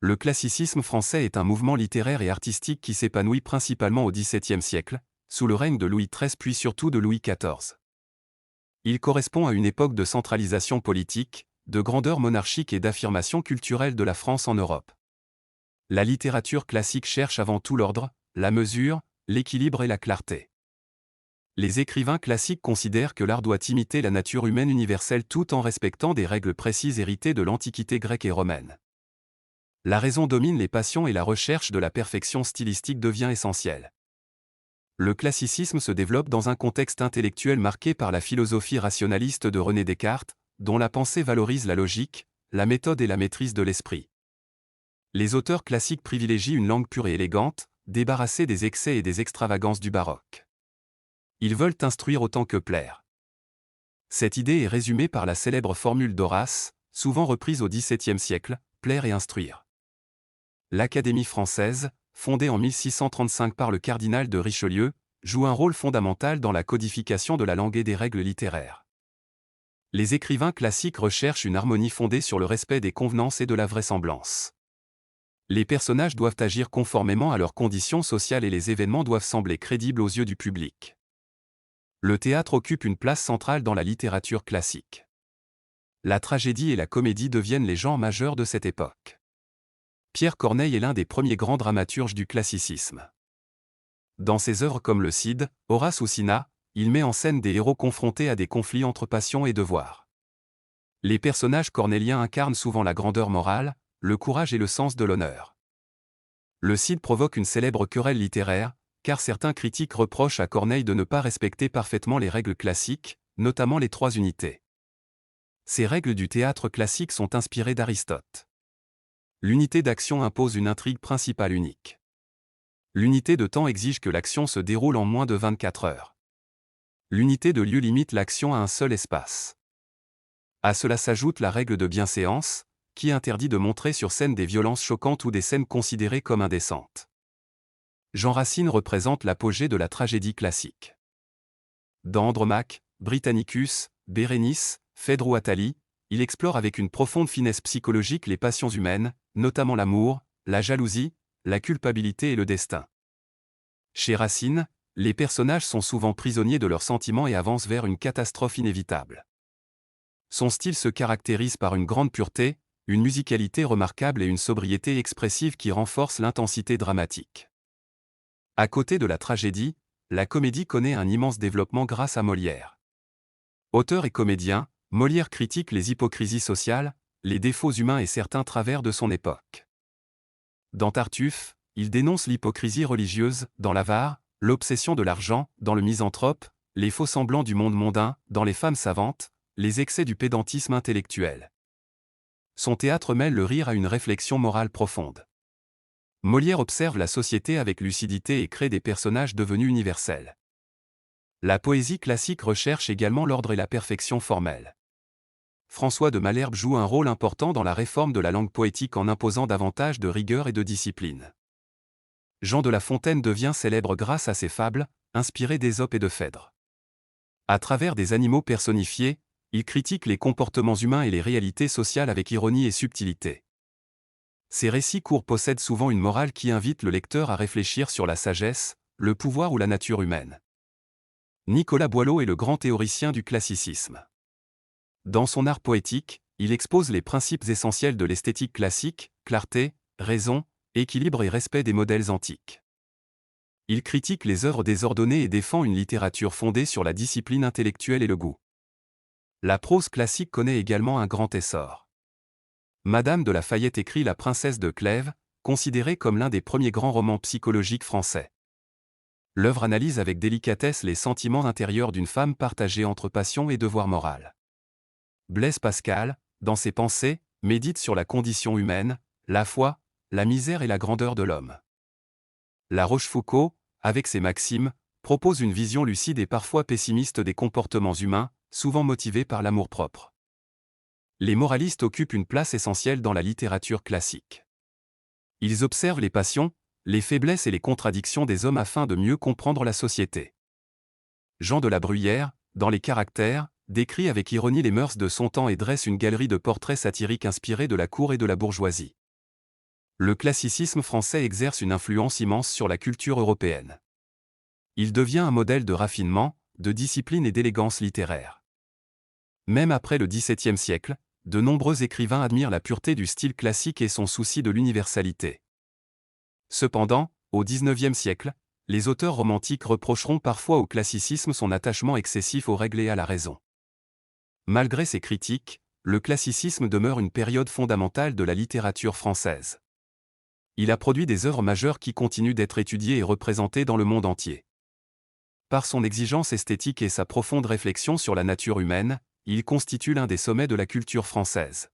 Le classicisme français est un mouvement littéraire et artistique qui s'épanouit principalement au XVIIe siècle, sous le règne de Louis XIII puis surtout de Louis XIV. Il correspond à une époque de centralisation politique, de grandeur monarchique et d'affirmation culturelle de la France en Europe. La littérature classique cherche avant tout l'ordre, la mesure, l'équilibre et la clarté. Les écrivains classiques considèrent que l'art doit imiter la nature humaine universelle tout en respectant des règles précises héritées de l'Antiquité grecque et romaine. La raison domine les passions et la recherche de la perfection stylistique devient essentielle. Le classicisme se développe dans un contexte intellectuel marqué par la philosophie rationaliste de René Descartes, dont la pensée valorise la logique, la méthode et la maîtrise de l'esprit. Les auteurs classiques privilégient une langue pure et élégante, débarrassée des excès et des extravagances du baroque. Ils veulent instruire autant que plaire. Cette idée est résumée par la célèbre formule d'Horace, souvent reprise au XVIIe siècle, plaire et instruire. L'Académie française, fondée en 1635 par le cardinal de Richelieu, joue un rôle fondamental dans la codification de la langue et des règles littéraires. Les écrivains classiques recherchent une harmonie fondée sur le respect des convenances et de la vraisemblance. Les personnages doivent agir conformément à leurs conditions sociales et les événements doivent sembler crédibles aux yeux du public. Le théâtre occupe une place centrale dans la littérature classique. La tragédie et la comédie deviennent les genres majeurs de cette époque. Pierre Corneille est l'un des premiers grands dramaturges du classicisme. Dans ses œuvres comme le Cid, Horace ou Cinna, il met en scène des héros confrontés à des conflits entre passion et devoir. Les personnages cornéliens incarnent souvent la grandeur morale, le courage et le sens de l'honneur. Le Cid provoque une célèbre querelle littéraire, car certains critiques reprochent à Corneille de ne pas respecter parfaitement les règles classiques, notamment les 3 unités. Ces règles du théâtre classique sont inspirées d'Aristote. L'unité d'action impose une intrigue principale unique. L'unité de temps exige que l'action se déroule en moins de 24 heures. L'unité de lieu limite l'action à un seul espace. À cela s'ajoute la règle de bienséance, qui interdit de montrer sur scène des violences choquantes ou des scènes considérées comme indécentes. Jean Racine représente l'apogée de la tragédie classique. Dans Andromaque, Britannicus, Bérénice, Phèdre ou Athalie, il explore avec une profonde finesse psychologique les passions humaines, notamment l'amour, la jalousie, la culpabilité et le destin. Chez Racine, les personnages sont souvent prisonniers de leurs sentiments et avancent vers une catastrophe inévitable. Son style se caractérise par une grande pureté, une musicalité remarquable et une sobriété expressive qui renforcent l'intensité dramatique. À côté de la tragédie, la comédie connaît un immense développement grâce à Molière. Auteur et comédien, Molière critique les hypocrisies sociales, les défauts humains et certains travers de son époque. Dans Tartuffe, il dénonce l'hypocrisie religieuse, dans l'avare, l'obsession de l'argent, dans le misanthrope, les faux-semblants du monde mondain, dans les femmes savantes, les excès du pédantisme intellectuel. Son théâtre mêle le rire à une réflexion morale profonde. Molière observe la société avec lucidité et crée des personnages devenus universels. La poésie classique recherche également l'ordre et la perfection formelle. François de Malherbe joue un rôle important dans la réforme de la langue poétique en imposant davantage de rigueur et de discipline. Jean de La Fontaine devient célèbre grâce à ses fables, inspirées d'Ésope et de Phèdre. À travers des animaux personnifiés, il critique les comportements humains et les réalités sociales avec ironie et subtilité. Ces récits courts possèdent souvent une morale qui invite le lecteur à réfléchir sur la sagesse, le pouvoir ou la nature humaine. Nicolas Boileau est le grand théoricien du classicisme. Dans son art poétique, il expose les principes essentiels de l'esthétique classique, clarté, raison, équilibre et respect des modèles antiques. Il critique les œuvres désordonnées et défend une littérature fondée sur la discipline intellectuelle et le goût. La prose classique connaît également un grand essor. Madame de La Fayette écrit La Princesse de Clèves, considérée comme l'un des premiers grands romans psychologiques français. L'œuvre analyse avec délicatesse les sentiments intérieurs d'une femme partagée entre passion et devoir moral. Blaise Pascal, dans ses pensées, médite sur la condition humaine, la foi, la misère et la grandeur de l'homme. La Rochefoucauld, avec ses maximes, propose une vision lucide et parfois pessimiste des comportements humains, souvent motivés par l'amour-propre. Les moralistes occupent une place essentielle dans la littérature classique. Ils observent les passions, les faiblesses et les contradictions des hommes afin de mieux comprendre la société. Jean de la Bruyère, dans Les Caractères, décrit avec ironie les mœurs de son temps et dresse une galerie de portraits satiriques inspirés de la cour et de la bourgeoisie. Le classicisme français exerce une influence immense sur la culture européenne. Il devient un modèle de raffinement, de discipline et d'élégance littéraire. Même après le XVIIe siècle, de nombreux écrivains admirent la pureté du style classique et son souci de l'universalité. Cependant, au XIXe siècle, les auteurs romantiques reprocheront parfois au classicisme son attachement excessif aux règles et à la raison. Malgré ces critiques, le classicisme demeure une période fondamentale de la littérature française. Il a produit des œuvres majeures qui continuent d'être étudiées et représentées dans le monde entier. Par son exigence esthétique et sa profonde réflexion sur la nature humaine, il constitue l'un des sommets de la culture française.